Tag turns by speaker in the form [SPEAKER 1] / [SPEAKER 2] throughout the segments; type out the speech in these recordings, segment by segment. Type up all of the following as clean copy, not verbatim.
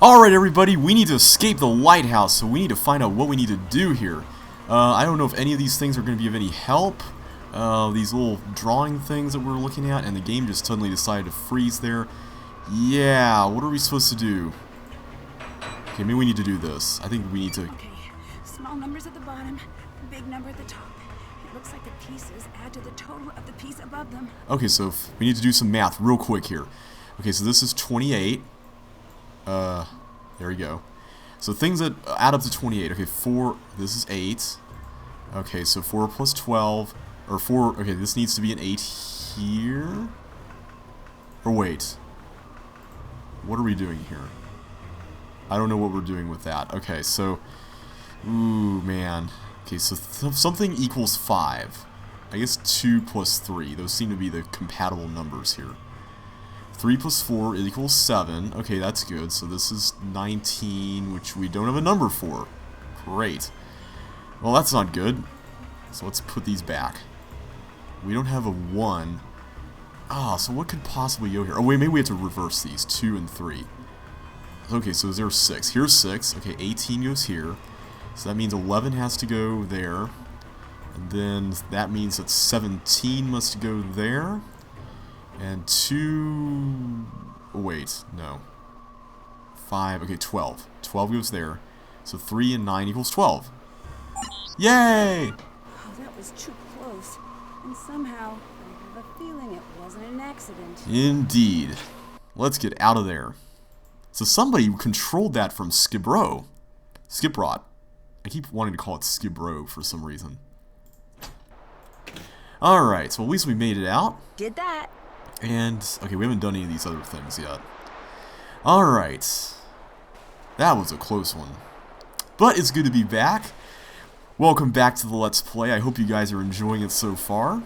[SPEAKER 1] Alright everybody, we need to escape the lighthouse, so we need to find out what we need to do here. I don't know if any of these things are going to be of any help. These little drawing things that we're looking at, and the game just suddenly decided to freeze there. Yeah, what are we supposed to do? Okay, maybe we need to do this. I think we need to...
[SPEAKER 2] Okay, small numbers at the bottom, big number at the top. It looks like the pieces add to the total of the piece above them.
[SPEAKER 1] Okay, so we need to do some math real quick here. Okay, so this is 28. There we go. So things that add up to 28. Okay, 4, this is 8. Okay, so 4 plus 12, or 4, okay, this needs to be an 8 here? Or wait. What are we doing here? I don't know what we're doing with that. Okay, so, ooh, man. Okay, so something equals 5. I guess 2 plus 3. Those seem to be the compatible numbers here. 3 plus 4 equals 7. Okay, that's good. So this is 19, which we don't have a number for. Great. Well, that's not good. So let's put these back. We don't have a 1. Ah, so what could possibly go here? Oh, wait, maybe we have to reverse these. 2 and 3. Okay, so there's 6. Here's 6. Okay, 18 goes here. So that means 11 has to go there. And then that means that 17 must go there. And 2... Oh, wait, no. 5, okay, 12. 12 goes there. So 3 and 9 equals 12. Yay!
[SPEAKER 2] Oh, that was too close. And somehow, I have a feeling it wasn't an accident.
[SPEAKER 1] Indeed. Let's get out of there. So somebody controlled that from Skibrot. Skiprot. I keep wanting to call it Skibro for some reason. Alright, so at least we made it out.
[SPEAKER 2] Did that.
[SPEAKER 1] And, okay, we haven't done any of these other things yet. Alright. That was a close one. But it's good to be back. Welcome back to the Let's Play. I hope you guys are enjoying it so far.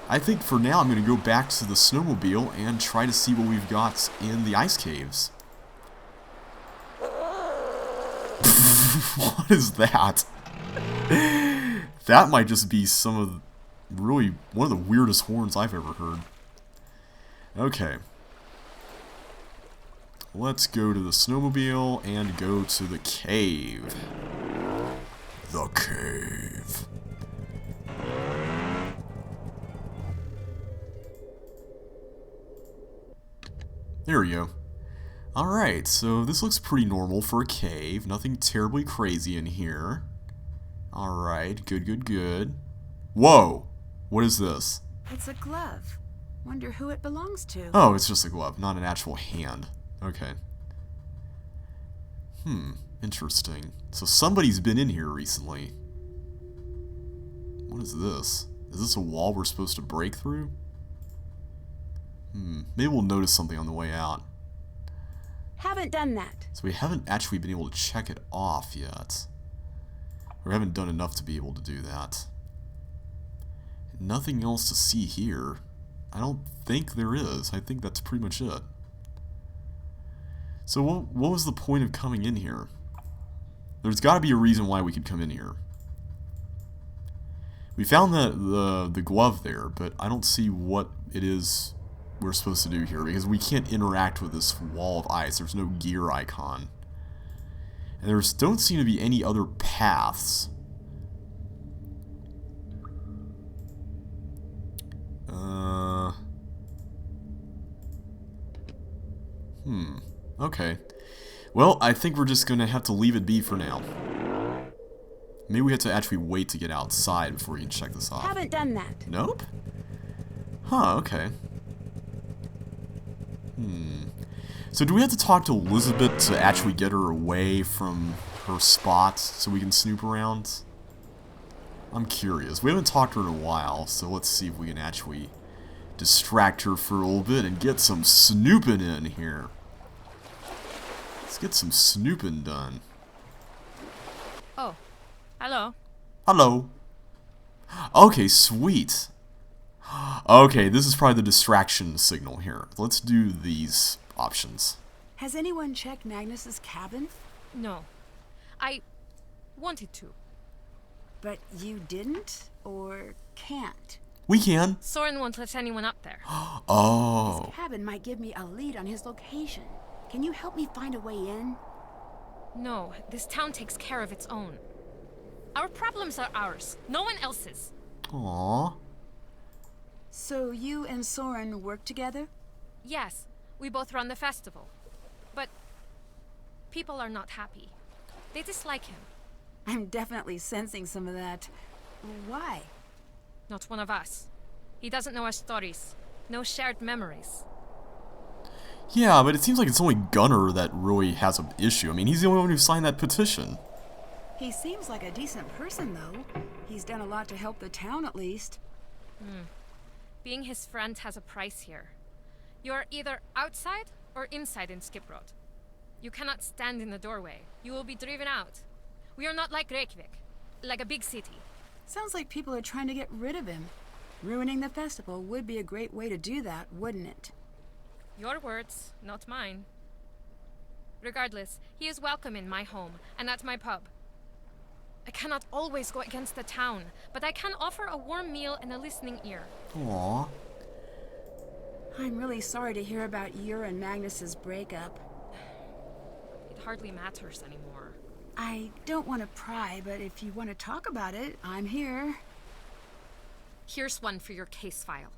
[SPEAKER 1] I think for now I'm going to go back to the snowmobile and try to see what we've got in the ice caves. What is that? That might just be some of really one of the weirdest horns I've ever heard. Okay. Let's go to the snowmobile and go to the cave. The cave. There we go. Alright, so this looks pretty normal for a cave. Nothing terribly crazy in here. Alright, good, good, good. Whoa! What is this?
[SPEAKER 2] It's a glove. Wonder who it belongs to.
[SPEAKER 1] Oh, it's just a glove, not an actual hand. Okay. Interesting. So somebody's been in here recently. What is this? Is this a wall we're supposed to break through? Maybe we'll notice something on the way out.
[SPEAKER 2] Haven't done that.
[SPEAKER 1] So we haven't actually been able to check it off yet. Or haven't done enough to be able to do that. Nothing else to see here. I don't think there is. I think that's pretty much it. So what was the point of coming in here? There's got to be a reason why we could come in here. We found the glove there, but I don't see what it is we're supposed to do here, because we can't interact with this wall of ice. There's no gear icon. And there don't seem to be any other paths. Okay. Well, I think we're just gonna have to leave it be for now. Maybe we have to actually wait to get outside before we can check this off.
[SPEAKER 2] Haven't done that.
[SPEAKER 1] Nope? Huh, okay. So do we have to talk to Elizabeth to actually get her away from her spot so we can snoop around? I'm curious. We haven't talked to her in a while, so let's see if we can actually distract her for a little bit and get some snooping in here. Let's get some snooping done.
[SPEAKER 3] Oh, hello.
[SPEAKER 1] Hello. Okay, sweet. Okay, this is probably the distraction signal here. Let's do these options.
[SPEAKER 2] Has anyone checked Magnus's cabin?
[SPEAKER 3] No, I wanted to.
[SPEAKER 2] But you didn't? Or can't?
[SPEAKER 1] We can.
[SPEAKER 3] Saurin won't let anyone up there.
[SPEAKER 1] Oh.
[SPEAKER 2] His cabin might give me a lead on his location. Can you help me find a way in?
[SPEAKER 3] No, this town takes care of its own. Our problems are ours, no one else's.
[SPEAKER 1] Aww.
[SPEAKER 2] So you and Saurin work together?
[SPEAKER 3] Yes, we both run the festival. But people are not happy. They dislike him.
[SPEAKER 2] I'm definitely sensing some of that. Why?
[SPEAKER 3] Not one of us. He doesn't know our stories. No shared memories.
[SPEAKER 1] Yeah, but it seems like it's only Gunnar that really has an issue. I mean, he's the only one who signed that petition.
[SPEAKER 2] He seems like a decent person, though. He's done a lot to help the town, at least.
[SPEAKER 3] Being his friend has a price here. You are either outside or inside in Skiprot. You cannot stand in the doorway. You will be driven out. We are not like Reykjavik, like a big city.
[SPEAKER 2] Sounds like people are trying to get rid of him. Ruining the festival would be a great way to do that, wouldn't it?
[SPEAKER 3] Your words, not mine. Regardless, he is welcome in my home and at my pub. I cannot always go against the town, but I can offer a warm meal and a listening ear.
[SPEAKER 1] Aww.
[SPEAKER 2] I'm really sorry to hear about your and Magnus's breakup.
[SPEAKER 3] It hardly matters anymore.
[SPEAKER 2] I don't want to pry, but if you want to talk about it, I'm here.
[SPEAKER 3] Here's one for your case file.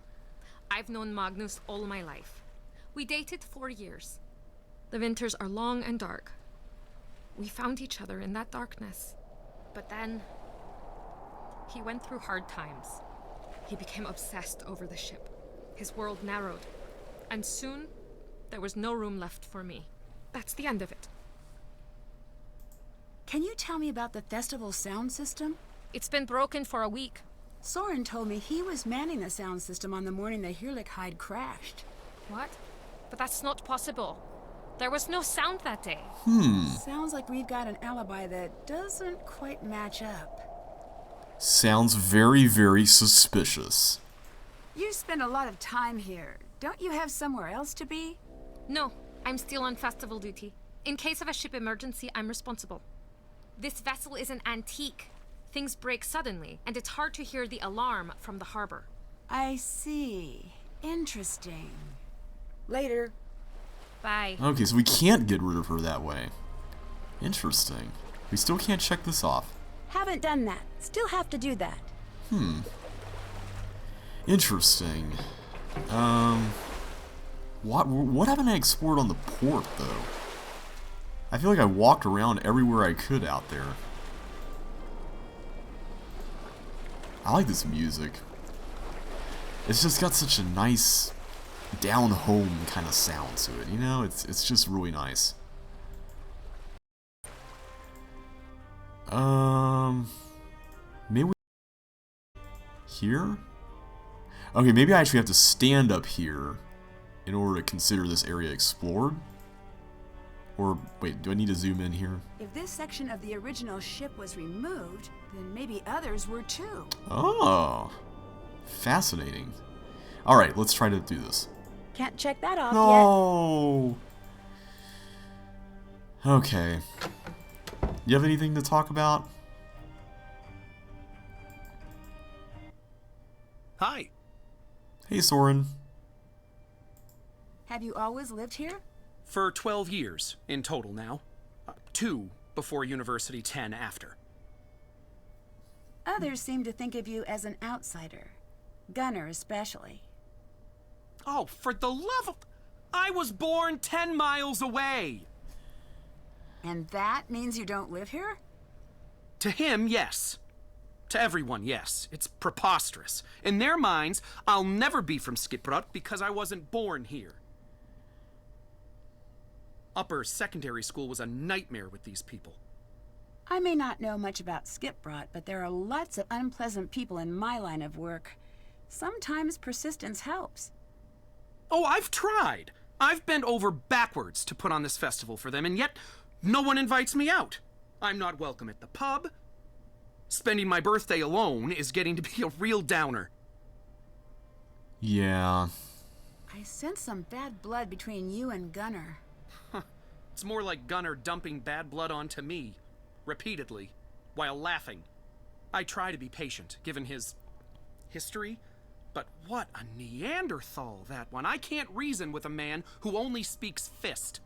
[SPEAKER 3] I've known Magnus all my life. We dated 4 years. The winters are long and dark. We found each other in that darkness. But then, he went through hard times. He became obsessed over the ship. His world narrowed. And soon, there was no room left for me. That's the end of it.
[SPEAKER 2] Can you tell me about the festival sound system?
[SPEAKER 3] It's been broken for a week.
[SPEAKER 2] Saurin told me he was manning the sound system on the morning the Hirlichide crashed.
[SPEAKER 3] What? But that's not possible. There was no sound that day.
[SPEAKER 2] Sounds like we've got an alibi that doesn't quite match up.
[SPEAKER 1] Sounds very, very suspicious.
[SPEAKER 2] You spend a lot of time here. Don't you have somewhere else to be?
[SPEAKER 3] No, I'm still on festival duty. In case of a ship emergency, I'm responsible. This vessel is an antique. Things break suddenly, and it's hard to hear the alarm from the harbor.
[SPEAKER 2] I see. Interesting. Later.
[SPEAKER 3] Bye.
[SPEAKER 1] Okay, so we can't get rid of her that way. Interesting. We still can't check this off.
[SPEAKER 2] Haven't done that. Still have to do that.
[SPEAKER 1] Interesting. What haven't I explored on the port, though? I feel like I walked around everywhere I could out there. I like this music. It's just got such a nice down-home kind of sound to it, you know? It's just really nice. Maybe here? Okay, maybe I actually have to stand up here in order to consider this area explored. Or, wait, do I need to zoom in here?
[SPEAKER 2] If this section of the original ship was removed, then maybe others were too.
[SPEAKER 1] Oh, fascinating. Alright, let's try to do this.
[SPEAKER 2] Can't check that off
[SPEAKER 1] No! Okay. You have anything to talk about?
[SPEAKER 4] Hi.
[SPEAKER 1] Hey, Saurin.
[SPEAKER 2] Have you always lived here?
[SPEAKER 4] For 12 years in total now. 2 before university, 10 after.
[SPEAKER 2] Others seem to think of you as an outsider. Gunnar especially.
[SPEAKER 4] Oh, for the love of... I was born 10 miles away!
[SPEAKER 2] And that means you don't live here?
[SPEAKER 4] To him, yes. To everyone, yes. It's preposterous. In their minds, I'll never be from Skiprot because I wasn't born here. Upper secondary school was a nightmare with these people.
[SPEAKER 2] I may not know much about Skiprot, but there are lots of unpleasant people in my line of work. Sometimes persistence helps.
[SPEAKER 4] Oh, I've tried. I've bent over backwards to put on this festival for them, and yet no one invites me out. I'm not welcome at the pub. Spending my birthday alone is getting to be a real downer.
[SPEAKER 1] Yeah.
[SPEAKER 2] I sense some bad blood between you and Gunnar.
[SPEAKER 4] It's more like Gunnar dumping bad blood onto me, repeatedly, while laughing. I try to be patient, given his history, but what a Neanderthal, that one. I can't reason with a man who only speaks fist.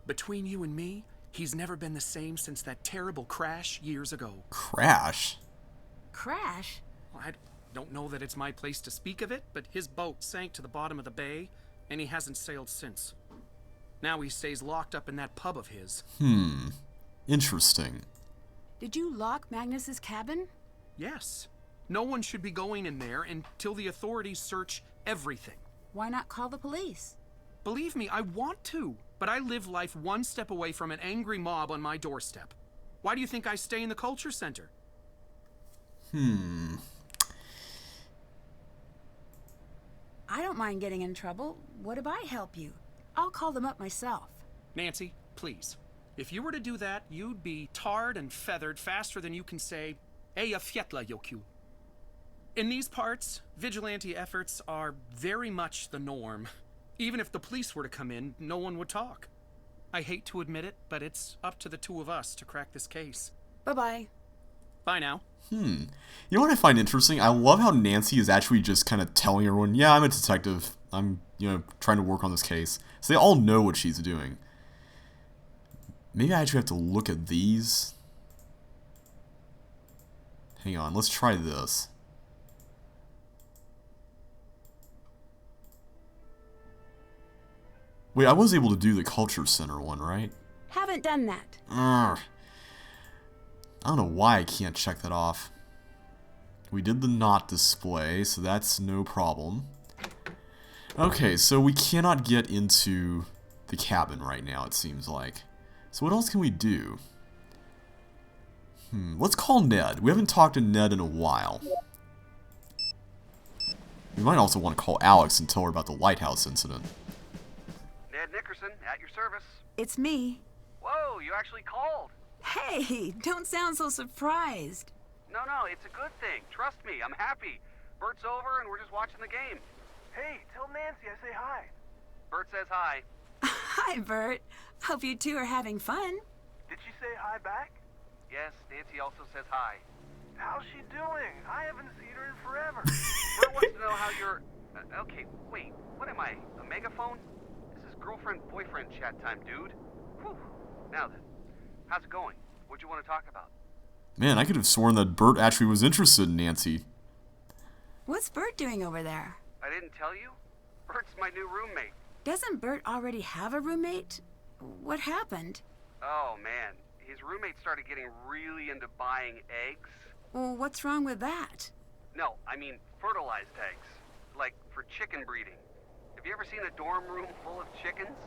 [SPEAKER 4] Between you and me, he's never been the same since that terrible crash years ago.
[SPEAKER 1] Crash?
[SPEAKER 2] Crash?
[SPEAKER 4] Well, I don't know that it's my place to speak of it, but his boat sank to the bottom of the bay, and he hasn't sailed since. Now he stays locked up in that pub of his.
[SPEAKER 1] Interesting.
[SPEAKER 2] Did you lock Magnus's cabin?
[SPEAKER 4] Yes. No one should be going in there until the authorities search everything.
[SPEAKER 2] Why not call the police?
[SPEAKER 4] Believe me, I want to, but I live life one step away from an angry mob on my doorstep. Why do you think I stay in the culture center?
[SPEAKER 2] I don't mind getting in trouble. What if I help you? I'll call them up myself.
[SPEAKER 4] Nancy, please. If you were to do that, you'd be tarred and feathered faster than you can say, Eja fietla joku. In these parts, vigilante efforts are very much the norm. Even if the police were to come in, no one would talk. I hate to admit it, but it's up to the two of us to crack this case.
[SPEAKER 2] Bye-bye.
[SPEAKER 4] Bye now.
[SPEAKER 1] You know what I find interesting? I love how Nancy is actually just kind of telling everyone, yeah, I'm a detective. I'm, trying to work on this case. So they all know what she's doing. Maybe I actually have to look at these. Hang on, let's try this. Wait, I was able to do the Culture Center one, right?
[SPEAKER 2] Haven't done that.
[SPEAKER 1] I don't know why I can't check that off. We did the not display, so that's no problem. Okay, so we cannot get into the cabin right now, it seems like. So what else can we do? Let's call Ned. We haven't talked to Ned in a while. We might also want to call Alex and tell her about the Lighthouse incident.
[SPEAKER 5] Ned Nickerson, at your service.
[SPEAKER 2] It's me.
[SPEAKER 5] Whoa, you actually called.
[SPEAKER 2] Hey, don't sound so surprised.
[SPEAKER 5] No, it's a good thing. Trust me, I'm happy. Bert's over and we're just watching the game. Hey, tell Nancy I say hi. Bert says hi.
[SPEAKER 2] Hi, Bert. Hope you two are having fun.
[SPEAKER 5] Did she say hi back? Yes, Nancy also says hi. How's she doing? I haven't seen her in forever. Bert wants to know how you're... okay, wait, what am I, a megaphone? This is girlfriend-boyfriend chat time, dude. Whew. Now then, how's it going? What'd you want to talk about?
[SPEAKER 1] Man, I could have sworn that Bert actually was interested in Nancy.
[SPEAKER 2] What's Bert doing over there?
[SPEAKER 5] I didn't tell you? Bert's my new roommate.
[SPEAKER 2] Doesn't Bert already have a roommate? What happened?
[SPEAKER 5] Oh, man. His roommate started getting really into buying eggs.
[SPEAKER 2] Well, what's wrong with that?
[SPEAKER 5] No, I mean fertilized eggs. Like for chicken breeding. Have you ever seen a dorm room full of chickens?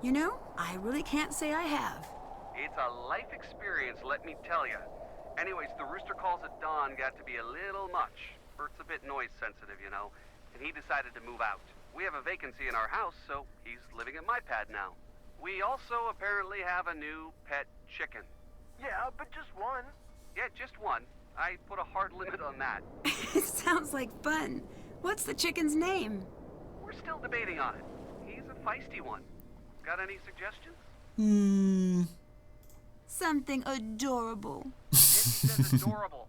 [SPEAKER 2] You know, I really can't say I have.
[SPEAKER 5] It's a life experience, let me tell you. Anyways, the rooster calls at dawn got to be a little much. Bert's a bit noise sensitive, and he decided to move out. We have a vacancy in our house, so he's living at my pad now. We also apparently have a new pet chicken. Yeah, but just one. Yeah, just one. I put a hard limit on that.
[SPEAKER 2] It sounds like fun. What's the chicken's name?
[SPEAKER 5] We're still debating on it. He's a feisty one. Got any suggestions?
[SPEAKER 2] Something adorable.
[SPEAKER 5] Nancy says adorable.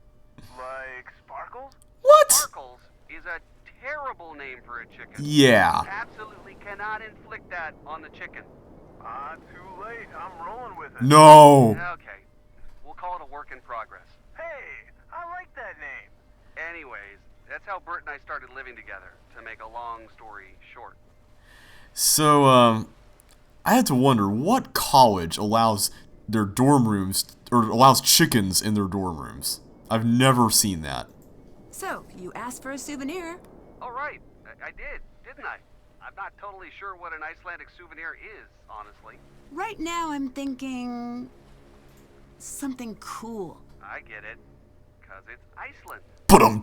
[SPEAKER 5] Like Sparkles?
[SPEAKER 1] What?
[SPEAKER 5] Sparkles is a terrible name for a chicken.
[SPEAKER 1] Yeah.
[SPEAKER 5] You absolutely cannot inflict that on the chicken. Too late. I'm rolling with it.
[SPEAKER 1] No.
[SPEAKER 5] Okay. We'll call it a work in progress. Hey, I like that name. Anyways, that's how Bert and I started living together, to make a long story short.
[SPEAKER 1] So, I had to wonder, what college allows their dorm rooms, or allows chickens in their dorm rooms? I've never seen that.
[SPEAKER 2] So, you asked for a souvenir.
[SPEAKER 5] Oh, right. I did, didn't I? I'm not totally sure what an Icelandic souvenir is, honestly.
[SPEAKER 2] Right now, I'm thinking... something cool.
[SPEAKER 5] I get it. Because it's Iceland.
[SPEAKER 1] Pun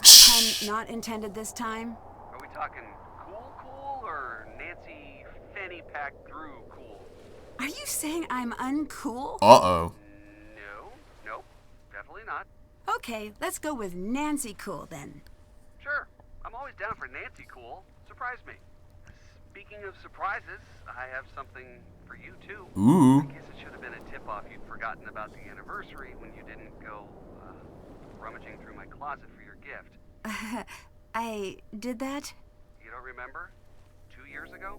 [SPEAKER 2] Not intended this time.
[SPEAKER 5] Are we talking cool or Nancy fanny pack Drew cool?
[SPEAKER 2] Are you saying I'm uncool?
[SPEAKER 1] Uh-oh.
[SPEAKER 5] Nope, definitely not.
[SPEAKER 2] Okay, let's go with Nancy Cool then.
[SPEAKER 5] Sure, I'm always down for Nancy cool. Surprise me. Speaking of surprises, I have something for you too.
[SPEAKER 1] Ooh.
[SPEAKER 5] I guess it should have been a tip-off you'd forgotten about the anniversary when you didn't go rummaging through my closet for your gift.
[SPEAKER 2] I did that?
[SPEAKER 5] You don't remember? 2 years ago?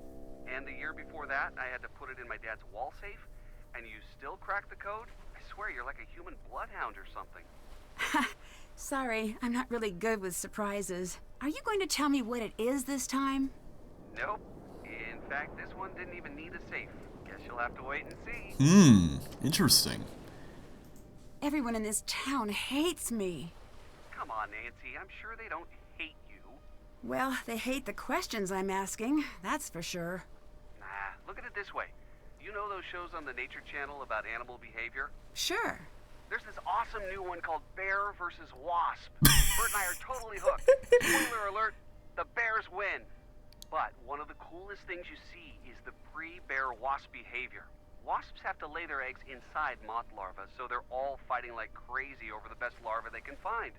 [SPEAKER 5] And the year before that, I had to put it in my dad's wall safe. And you still crack the code? I swear you're like a human bloodhound or something.
[SPEAKER 2] Sorry, I'm not really good with surprises. Are you going to tell me what it is this time?
[SPEAKER 5] Nope. In fact, this one didn't even need a safe. Guess you'll have to wait and see.
[SPEAKER 1] Interesting.
[SPEAKER 2] Everyone in this town hates me.
[SPEAKER 5] Come on, Nancy. I'm sure they don't hate you.
[SPEAKER 2] Well, they hate the questions I'm asking, that's for sure.
[SPEAKER 5] Nah, look at it this way. You know those shows on the Nature Channel about animal behavior?
[SPEAKER 2] Sure.
[SPEAKER 5] There's this awesome new one called Bear versus Wasp. Bert and I are totally hooked. Spoiler alert, the bears win. But one of the coolest things you see is the pre-bear wasp behavior. Wasps have to lay their eggs inside moth larvae, so they're all fighting like crazy over the best larva they can find.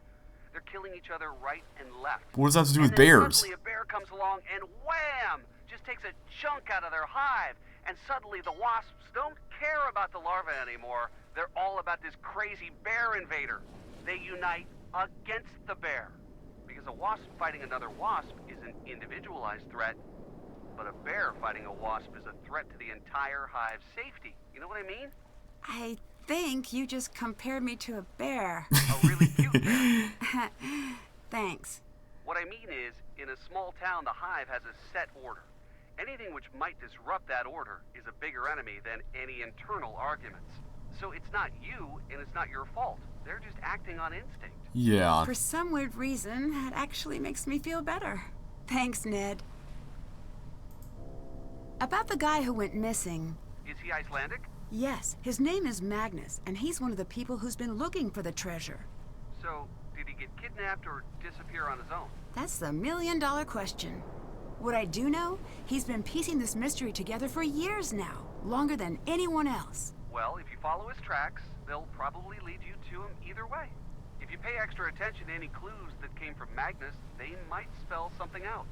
[SPEAKER 5] They're killing each other right and left.
[SPEAKER 1] What does that have to do with
[SPEAKER 5] And then
[SPEAKER 1] bears?
[SPEAKER 5] suddenly a bear comes along and wham! Just takes a chunk out of their hive. And suddenly the wasps don't care about the larva anymore. They're all about this crazy bear invader. They unite against the bear. Because a wasp fighting another wasp is an individualized threat, but a bear fighting a wasp is a threat to the entire hive's safety. You know what I mean?
[SPEAKER 2] I think you just compared me to a bear.
[SPEAKER 5] A really cute bear.
[SPEAKER 2] Thanks.
[SPEAKER 5] What I mean is, in a small town, the hive has a set order. Anything which might disrupt that order is a bigger enemy than any internal arguments. So it's not you, and it's not your fault. They're just acting on instinct.
[SPEAKER 1] Yeah.
[SPEAKER 2] For some weird reason, that actually makes me feel better. Thanks, Ned. About the guy who went missing.
[SPEAKER 5] Is he Icelandic?
[SPEAKER 2] Yes, his name is Magnus, and he's one of the people who's been looking for the treasure.
[SPEAKER 5] So, did he get kidnapped or disappear on his own?
[SPEAKER 2] That's the million-dollar question. What I do know, he's been piecing this mystery together for years now, longer than anyone else.
[SPEAKER 5] Well, if you follow his tracks, they'll probably lead you to him either way. If you pay extra attention to any clues that came from Magnus, they might spell something out.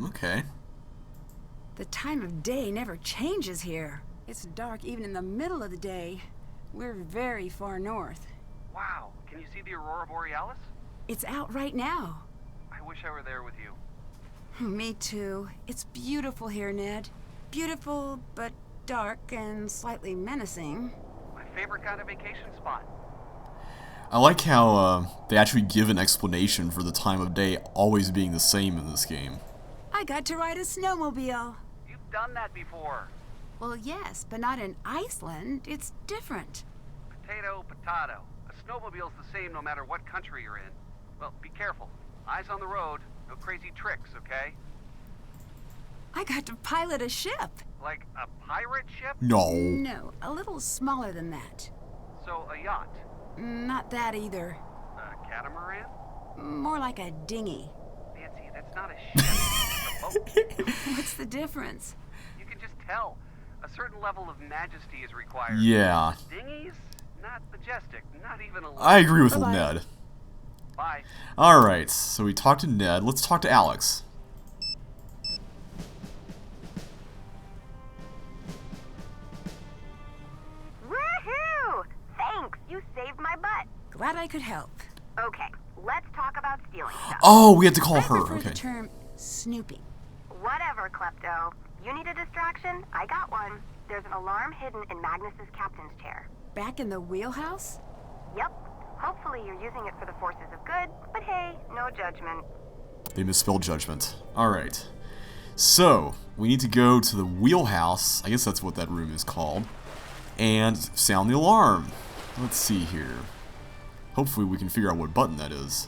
[SPEAKER 1] Okay.
[SPEAKER 2] The time of day never changes here. It's dark even in the middle of the day. We're very far north.
[SPEAKER 5] Wow, can you see the Aurora Borealis?
[SPEAKER 2] It's out right now.
[SPEAKER 5] I wish I were there with you.
[SPEAKER 2] Me too. It's beautiful here, Ned. Beautiful, but dark and slightly menacing.
[SPEAKER 5] My favorite kind of vacation spot.
[SPEAKER 1] I like how they actually give an explanation for the time of day always being the same in this game.
[SPEAKER 2] I got to ride a snowmobile.
[SPEAKER 5] You've done that before.
[SPEAKER 2] Well, yes, but not in Iceland. It's different.
[SPEAKER 5] Potato, potato. A snowmobile's the same no matter what country you're in. Well, be careful. Eyes on the road. No crazy tricks, okay?
[SPEAKER 2] I got to pilot a ship.
[SPEAKER 5] Like a pirate ship?
[SPEAKER 1] No.
[SPEAKER 2] No, a little smaller than that.
[SPEAKER 5] So a yacht?
[SPEAKER 2] Not that either.
[SPEAKER 5] A catamaran?
[SPEAKER 2] More like a dinghy.
[SPEAKER 5] Nancy, that's not a ship. It's a boat.
[SPEAKER 2] What's the difference?
[SPEAKER 5] You can just tell. A certain level of majesty is required.
[SPEAKER 1] Yeah.
[SPEAKER 5] Dinghies? Not majestic. Not even a little.
[SPEAKER 1] I agree with
[SPEAKER 2] Bye-bye.
[SPEAKER 1] Ned.
[SPEAKER 5] Bye.
[SPEAKER 1] Alright, so we talked to Ned. Let's talk to Alex.
[SPEAKER 6] Woohoo! Thanks, you saved my butt.
[SPEAKER 2] Glad I could help.
[SPEAKER 6] Okay, let's talk about stealing stuff.
[SPEAKER 1] Oh, we had to call
[SPEAKER 2] I
[SPEAKER 1] her.
[SPEAKER 2] prefer
[SPEAKER 1] Okay.
[SPEAKER 2] the term snooping.
[SPEAKER 6] Whatever, Klepto. You need a distraction? I got one. There's an alarm hidden in Magnus's captain's chair.
[SPEAKER 2] Back in the wheelhouse?
[SPEAKER 6] Yep. Hopefully you're using it for the forces of good, but hey, no judgment.
[SPEAKER 1] They misspelled judgment. Alright. So, we need to go to the wheelhouse. I guess that's what that room is called. And sound the alarm. Let's see here. Hopefully we can figure out what button that is.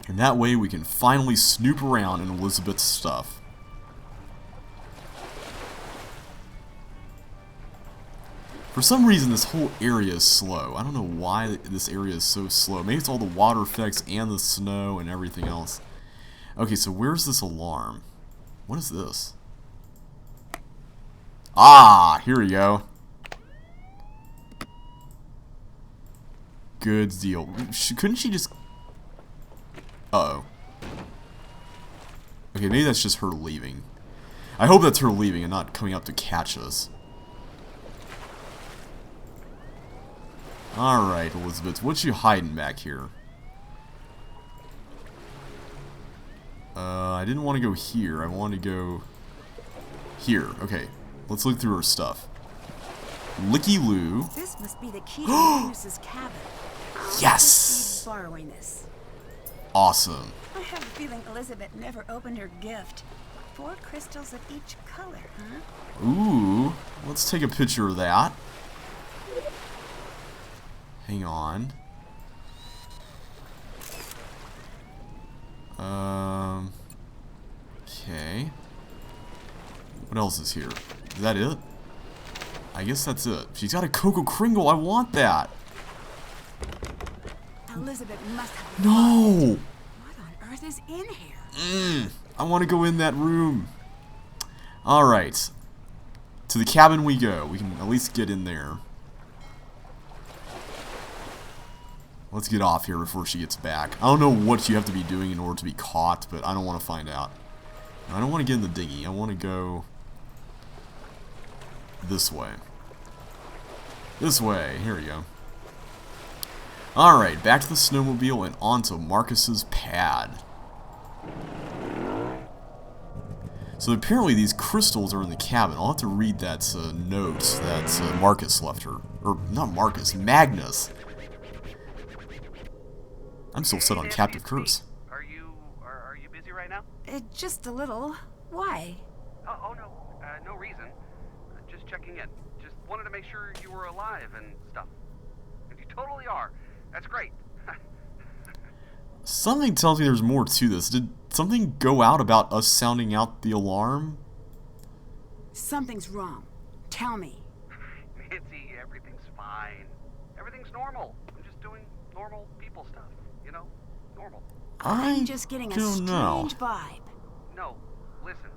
[SPEAKER 1] And that way we can finally snoop around in Elizabeth's stuff. For some reason this whole area is slow. I don't know why this area is so slow. Maybe it's all the water effects and the snow and everything else. Okay, so where's this alarm? What is this? Ah, here we go. Good deal. Couldn't she just... Uh-oh. Okay, maybe that's just her leaving. I hope that's her leaving and not coming up to catch us. Alright, Elizabeth, what you hiding back here? I didn't want to go here. I wanted to go Here, okay. Let's look through her stuff. Licky Loo.
[SPEAKER 2] This must be the key to Magnus's cabin.
[SPEAKER 1] Yes!
[SPEAKER 2] Borrowing this.
[SPEAKER 1] Awesome.
[SPEAKER 2] I have a feeling Elizabeth never opened her gift. 4 crystals of each color, huh?
[SPEAKER 1] Ooh. Let's take a picture of that. Hang on. Okay. What else is here? Is that it? I guess that's it. She's got a Cocoa Kringle. I want that.
[SPEAKER 2] Elizabeth must have.
[SPEAKER 1] No!
[SPEAKER 2] What on earth is in here?
[SPEAKER 1] I want to go in that room. Alright. To the cabin we go. We can at least get in there. Let's get off here before she gets back. I don't know what you have to be doing in order to be caught, but I don't want to find out. I don't want to get in the dinghy. I want to go this way. This way. Here we go. Alright, back to the snowmobile and onto Marcus's pad. So apparently these crystals are in the cabin. I'll have to read that note that Marcus left her. Or, not Marcus, Magnus. I'm still set on Captive Curse.
[SPEAKER 5] Are you busy right now?
[SPEAKER 2] Just a little. Why?
[SPEAKER 5] Oh no, no reason. Just checking in. Just wanted to make sure you were alive and stuff. If you totally are, that's great.
[SPEAKER 1] Something tells me there's more to this. Did something go out about us sounding out the alarm?
[SPEAKER 2] Something's wrong. Tell me.
[SPEAKER 5] Nancy, everything's fine. Everything's normal. I'm just doing normal people stuff. You know? Normal.
[SPEAKER 2] I'm just getting a strange vibe.
[SPEAKER 5] No, listen.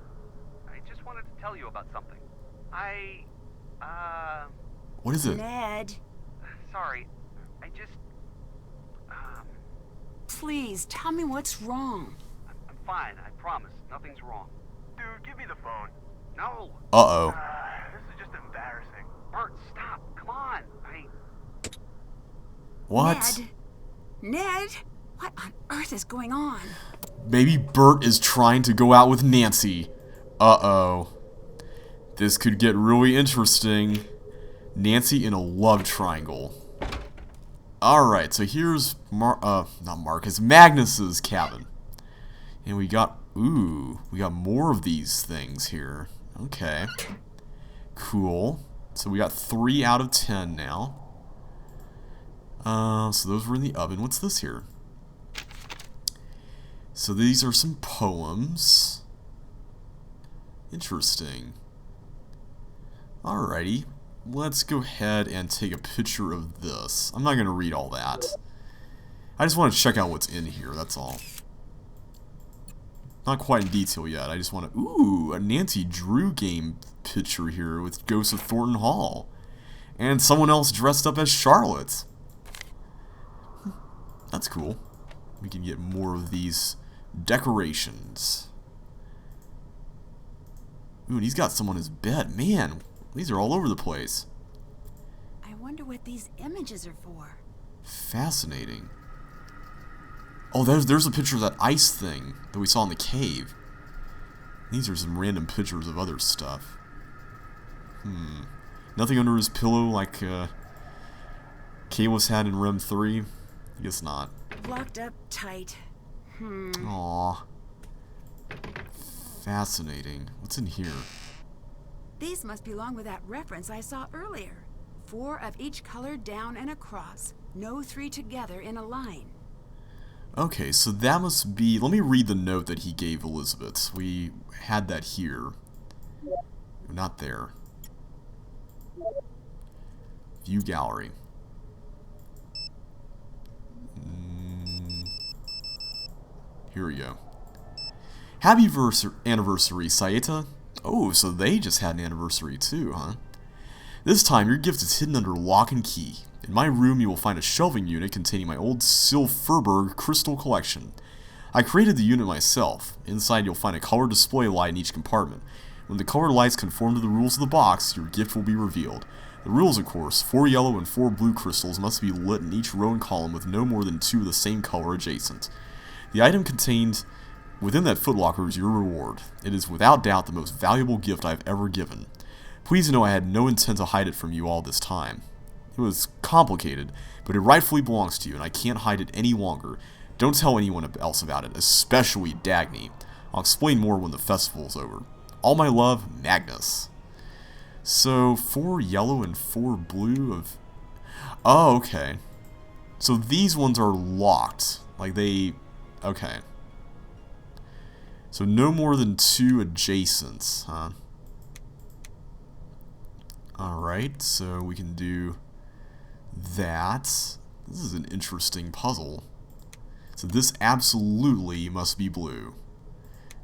[SPEAKER 5] I just wanted to tell you about something.
[SPEAKER 1] What is it?
[SPEAKER 2] Ned.
[SPEAKER 5] Sorry. I just...
[SPEAKER 2] Please, tell me what's wrong.
[SPEAKER 5] I'm fine, I promise. Nothing's wrong.
[SPEAKER 7] Dude, give me the phone.
[SPEAKER 5] No!
[SPEAKER 1] Uh-oh.
[SPEAKER 7] This is just embarrassing.
[SPEAKER 5] Bert, stop! Come on!
[SPEAKER 1] What?
[SPEAKER 2] Ned? What on earth is going on?
[SPEAKER 1] Maybe Bert is trying to go out with Nancy. Uh-oh. This could get really interesting. Nancy in a love triangle. Alright, so here's not Marcus, Magnus's cabin. And we got, we got more of these things here. Okay. Cool. So we got 3 out of 10 now. So those were in the oven. What's this here? So these are some poems. Interesting. Alrighty. Let's go ahead and take a picture of this. I'm not going to read all that. I just want to check out what's in here, that's all. Not quite in detail yet. I just want to... Ooh, a Nancy Drew game picture here with Ghosts of Thornton Hall. And someone else dressed up as Charlotte. That's cool. We can get more of these decorations. Ooh, and he's got some on his bed. Man, these are all over the place.
[SPEAKER 2] I wonder what these images are for.
[SPEAKER 1] Fascinating. Oh, there's a picture of that ice thing that we saw in the cave. These are some random pictures of other stuff. Nothing under his pillow like Kalis had in Rem 3? I guess not.
[SPEAKER 2] Locked up tight.
[SPEAKER 1] Aww. Fascinating. What's in here?
[SPEAKER 2] These must belong with that reference I saw earlier. 4 of each color down and across. No 3 together in a line.
[SPEAKER 1] Okay, so that must be... Let me read the note that he gave Elizabeth. We had that here. Not there. View gallery. Here we go. Happy anniversary, Saeta. Oh, so they just had an anniversary too, huh? This time, your gift is hidden under lock and key. In my room, you will find a shelving unit containing my old Silfurberg crystal collection. I created the unit myself. Inside, you'll find a color display light in each compartment. When the colored lights conform to the rules of the box, your gift will be revealed. The rules, of course, 4 yellow and 4 blue crystals must be lit in each row and column with no more than 2 of the same color adjacent. The item contained Within that footlocker is your reward. It is without doubt the most valuable gift I have ever given. Please know I had no intent to hide it from you all this time. It was complicated, but it rightfully belongs to you, and I can't hide it any longer. Don't tell anyone else about it, especially Dagny. I'll explain more when the festival's over. All my love, Magnus. So, 4 yellow and 4 blue of... Oh, okay. So these ones are locked. Like they... Okay. So no more than 2 adjacents, huh? Alright, so we can do that. This is an interesting puzzle. So this absolutely must be blue.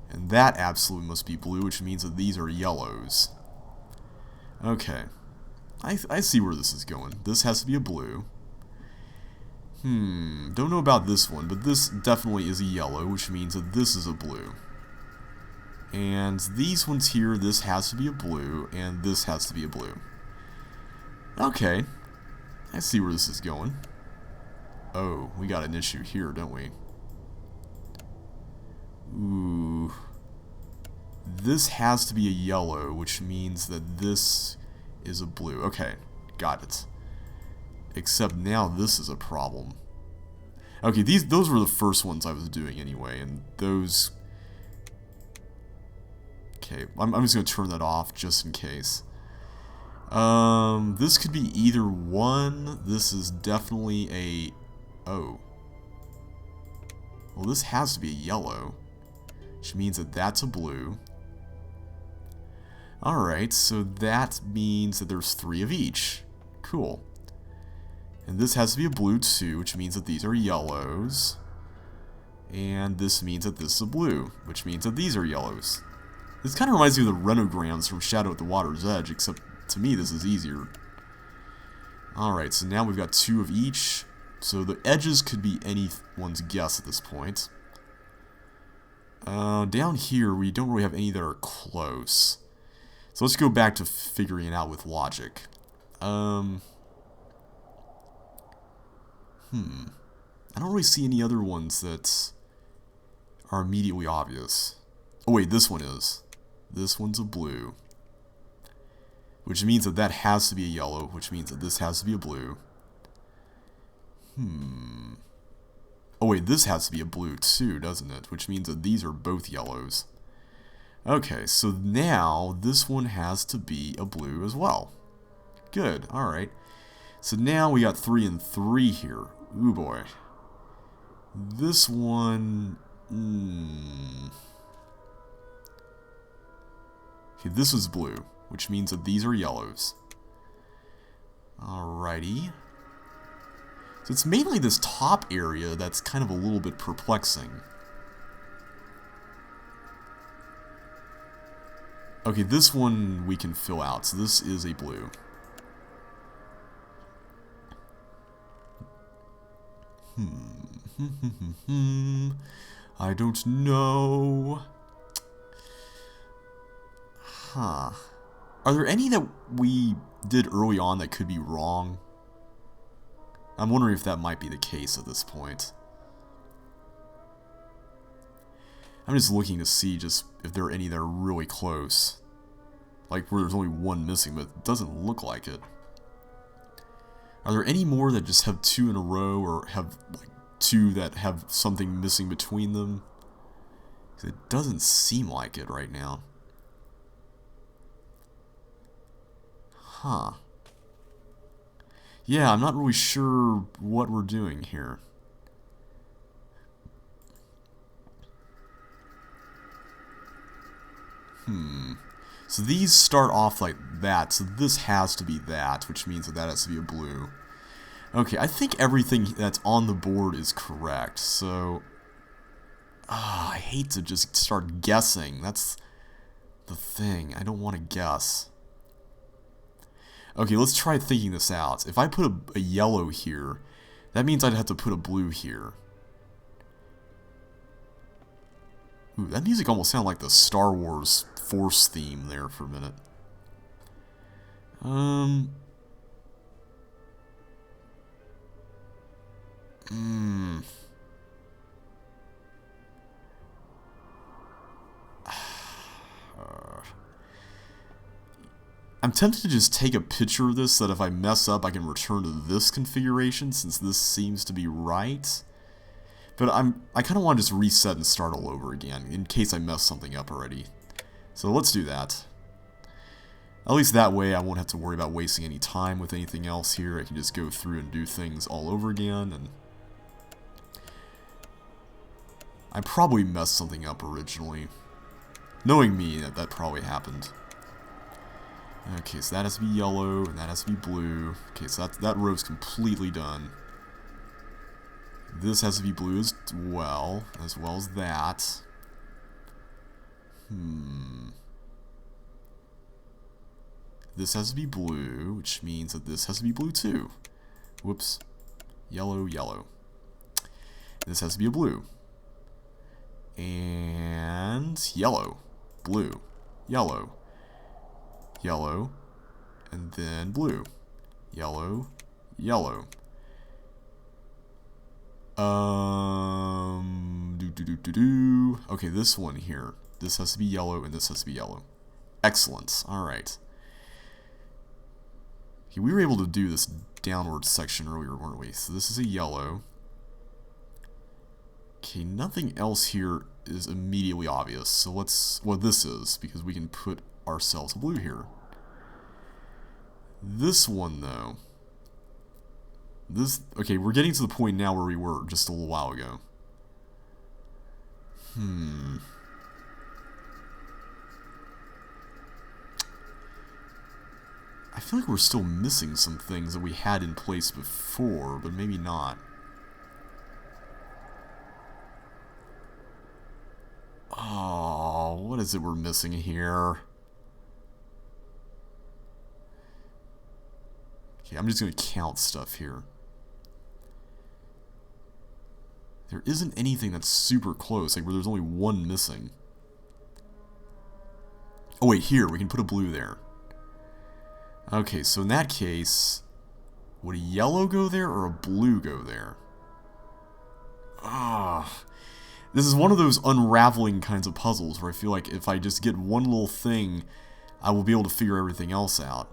[SPEAKER 1] And that absolutely must be blue, which means that these are yellows. Okay. I see where this is going. This has to be a blue. Don't know about this one, but this definitely is a yellow, which means that this is a blue. And these ones here, this has to be a blue, and this has to be a blue. Okay. I see where this is going. Oh, we got an issue here, don't we? Ooh. This has to be a yellow, which means that this is a blue. Okay, got it. Except now this is a problem. Okay, those were the first ones I was doing anyway, and those... Okay, I'm just going to turn that off just in case. This could be either one. This is definitely a... Oh. Well, this has to be a yellow, which means that that's a blue. Alright, so that means that there's 3 of each. Cool. And this has to be a blue too, which means that these are yellows. And this means that this is a blue, which means that these are yellows. This kind of reminds me of the renograms from Shadow at the Water's Edge, except to me this is easier. Alright, so now we've got 2 of each. So the edges could be anyone's guess at this point. Down here, we don't really have any that are close. So let's go back to figuring it out with logic. I don't really see any other ones that are immediately obvious. Oh wait, this one is. This one's a blue. Which means that that has to be a yellow, which means that this has to be a blue. Oh wait, this has to be a blue too, doesn't it? Which means that these are both yellows. Okay, so now this one has to be a blue as well. Good, alright. So now we got 3 and 3 here. Ooh boy. This one... Okay, this is blue, which means that these are yellows. Alrighty. So it's mainly this top area that's kind of a little bit perplexing. Okay, this one we can fill out, so this is a blue. I don't know. Huh. Are there any that we did early on that could be wrong? I'm wondering if that might be the case at this point. I'm just looking to see just if there are any that are really close. Like where there's only one missing, but it doesn't look like it. Are there any more that just have 2 in a row, or have like 2 that have something missing between them? 'Cause it doesn't seem like it right now. Huh. Yeah, I'm not really sure what we're doing here. So these start off like that, so this has to be that, which means that that has to be a blue. Okay, I think everything that's on the board is correct, so... I hate to just start guessing, that's the thing, I don't want to guess. Okay, let's try thinking this out. If I put a yellow here, that means I'd have to put a blue here. Ooh, that music almost sounded like the Star Wars Force theme there for a minute. I'm tempted to just take a picture of this so that if I mess up, I can return to this configuration, since this seems to be right. But I kind of want to just reset and start all over again, in case I mess something up already. So let's do that. At least that way I won't have to worry about wasting any time with anything else here. I can just go through and do things all over again. And I probably messed something up originally. Knowing me, that probably happened. Okay, so that has to be yellow, and that has to be blue. Okay, so that row's completely done. This has to be blue as well as that. This has to be blue, which means that this has to be blue too. Whoops. Yellow, yellow. This has to be a blue. And yellow, blue, yellow, yellow, and then blue, yellow, yellow. Okay, this one here. This has to be yellow, and this has to be yellow. Excellent. Alright. Okay, we were able to do this downward section earlier, weren't we? So this is a yellow. Okay, nothing else here is immediately obvious. So let's... Well, this is, because we can put ourselves a blue here. This one, though... Okay, we're getting to the point now where we were just a little while ago. I feel like we're still missing some things that we had in place before, but maybe not. Oh, what is it we're missing here? Okay, I'm just going to count stuff here. There isn't anything that's super close, like where there's only one missing. Oh wait, here, we can put a blue there. Okay, so in that case, would a yellow go there or a blue go there? Ah, this is one of those unraveling kinds of puzzles where I feel like if I just get one little thing, I will be able to figure everything else out.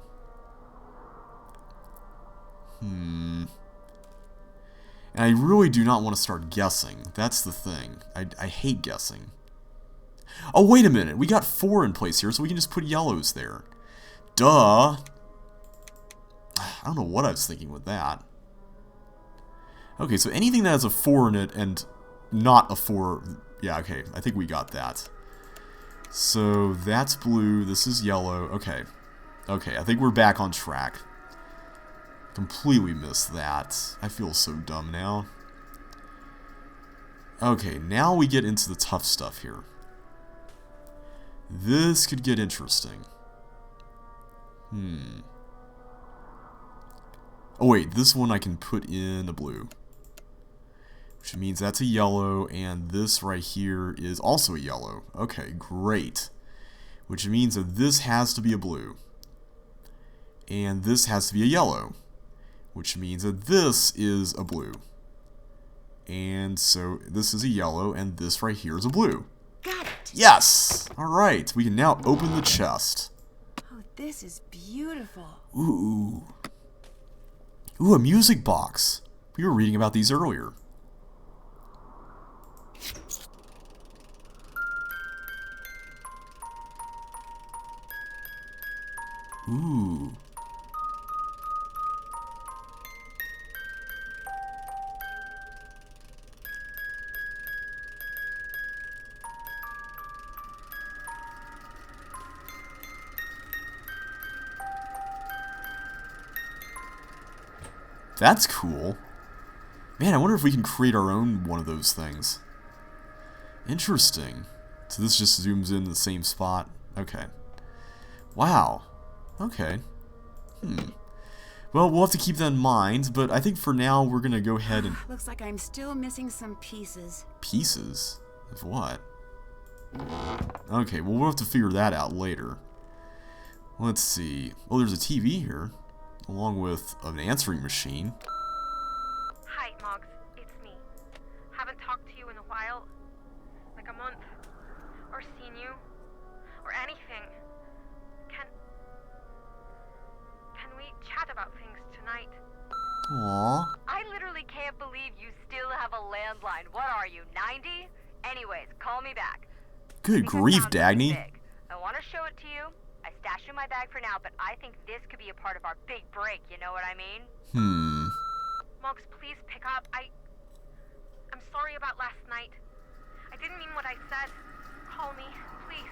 [SPEAKER 1] And I really do not want to start guessing. That's the thing. I hate guessing. Oh, wait a minute. We got 4 in place here, so we can just put yellows there. Duh. I don't know what I was thinking with that. Okay, so anything that has a 4 in it and not a 4... Yeah, okay. I think we got that. So that's blue. This is yellow. Okay. Okay, I think we're back on track. Completely missed that. I feel so dumb now. Okay, now we get into the tough stuff here. This could get interesting. Oh wait, this one I can put in a blue. Which means that's a yellow, and this right here is also a yellow. Okay, great. Which means that this has to be a blue. And this has to be a yellow. Which means that this is a blue. And so this is a yellow, and this right here is a blue.
[SPEAKER 2] Got it!
[SPEAKER 1] Yes! Alright, we can now open the chest.
[SPEAKER 2] Oh, this is beautiful.
[SPEAKER 1] Ooh. Ooh, a music box. We were reading about these earlier. Ooh. That's cool. Man, I wonder if we can create our own one of those things. Interesting. So this just zooms in the same spot. Okay. Wow. Okay. Well, we'll have to keep that in mind, but I think for now we're gonna go ahead and...
[SPEAKER 2] Looks like I'm still missing some pieces.
[SPEAKER 1] Pieces? Of what? Okay, well we'll have to figure that out later. Let's see. Oh, there's a TV here, along with an answering machine.
[SPEAKER 6] Hi, Moggs. It's me. Haven't talked to you in a while. Like a month. Or seen you. Or anything. about things tonight.
[SPEAKER 1] Aww.
[SPEAKER 6] I literally can't believe you still have a landline. What are you, 90? Anyways, call me back.
[SPEAKER 1] Good grief, Dagny.
[SPEAKER 6] I want to show it to you. I stashed it in my bag for now, but I think this could be a part of our big break, you know what I mean?
[SPEAKER 3] Mogs, please pick up. I'm sorry about last night. I didn't mean what I said. Call me, please.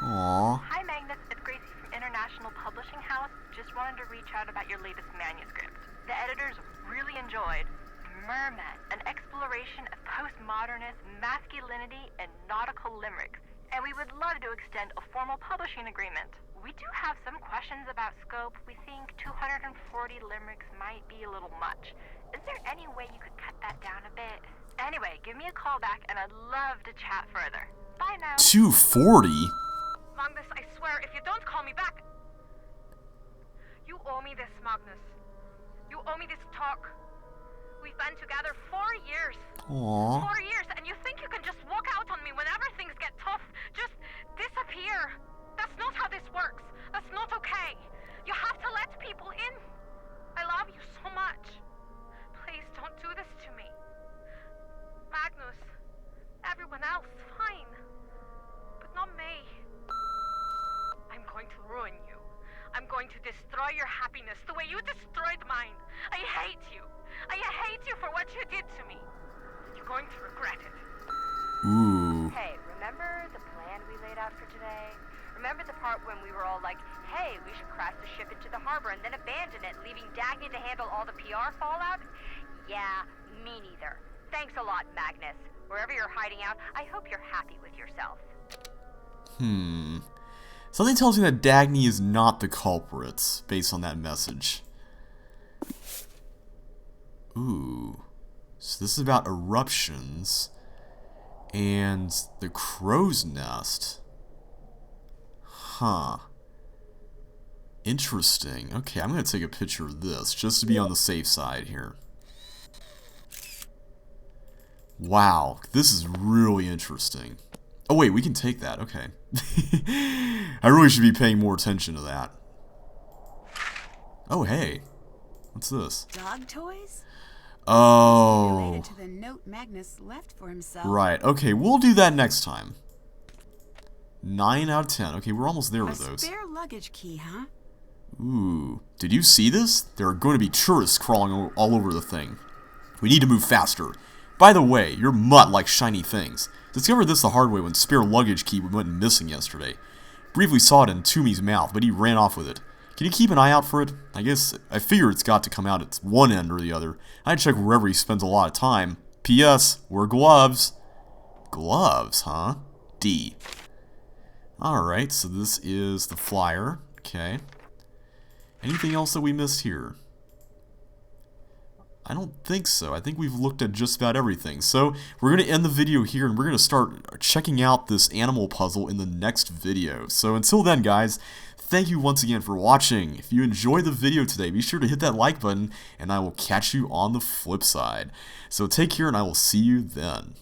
[SPEAKER 1] Aww.
[SPEAKER 6] Hi, Magnus. It's Gracie from International Publishing House. Just wanted to reach out about your latest manuscript. The editors really enjoyed Merman, an exploration of postmodernist masculinity and nautical limericks. And we would love to extend a formal publishing agreement. We do have some questions about scope. We think 240 limericks might be a little much. Is there any way you could cut that down a bit? Anyway, give me a call back and I'd love to chat further. Bye now.
[SPEAKER 1] 240?
[SPEAKER 3] Magnus, I swear, if you don't call me back... You owe me this, Magnus. You owe me this talk. We've been together 4 years.
[SPEAKER 1] Aww.
[SPEAKER 3] 4 years, and you think you can just walk out on me whenever things get tough? Just disappear. That's not how this works. That's not okay. You have to let people in. I love you so much. Please don't do this to me. Magnus, everyone else, fine. But not me. I'm going to ruin you. I'm going to destroy your happiness the way you destroyed mine. I hate you. I hate you for what you did to me. You're going to regret it.
[SPEAKER 1] Ooh.
[SPEAKER 6] Hey, remember the plan we laid out for today? Remember the part when we were all like, hey, we should crash the ship into the harbor and then abandon it, leaving Dagny to handle all the PR fallout? Yeah, me neither. Thanks a lot, Magnus. Wherever you're hiding out, I hope you're happy with yourself.
[SPEAKER 1] Something tells me that Dagny is not the culprit, based on that message. Ooh. So this is about eruptions and the crow's nest. Huh. Interesting. Okay, I'm going to take a picture of this, just to be on the safe side here. Wow, this is really interesting. Oh wait, we can take that, okay. I really should be paying more attention to that. Oh hey, what's this?
[SPEAKER 2] Dog toys?
[SPEAKER 1] Oh.
[SPEAKER 2] Related to the note Magnus left for himself.
[SPEAKER 1] Right, okay, we'll do that next time. 9 out of 10. Okay, we're almost there with
[SPEAKER 2] A
[SPEAKER 1] those.
[SPEAKER 2] spare luggage key, huh?
[SPEAKER 1] Ooh. Did you see this? There are going to be tourists crawling all over the thing. We need to move faster. By the way, your mutt likes shiny things. Discovered this the hard way when spare luggage key went missing yesterday. Briefly saw it in Toomey's mouth, but he ran off with it. Can you keep an eye out for it? I figure it's got to come out at one end or the other. I'd check wherever he spends a lot of time. P.S. Wear gloves. Gloves, huh? D. Alright, so this is the flyer. Okay. Anything else that we missed here? I don't think so. I think we've looked at just about everything. So we're going to end the video here and we're going to start checking out this animal puzzle in the next video. So until then, guys, thank you once again for watching. If you enjoyed the video today, be sure to hit that like button and I will catch you on the flip side. So take care and I will see you then.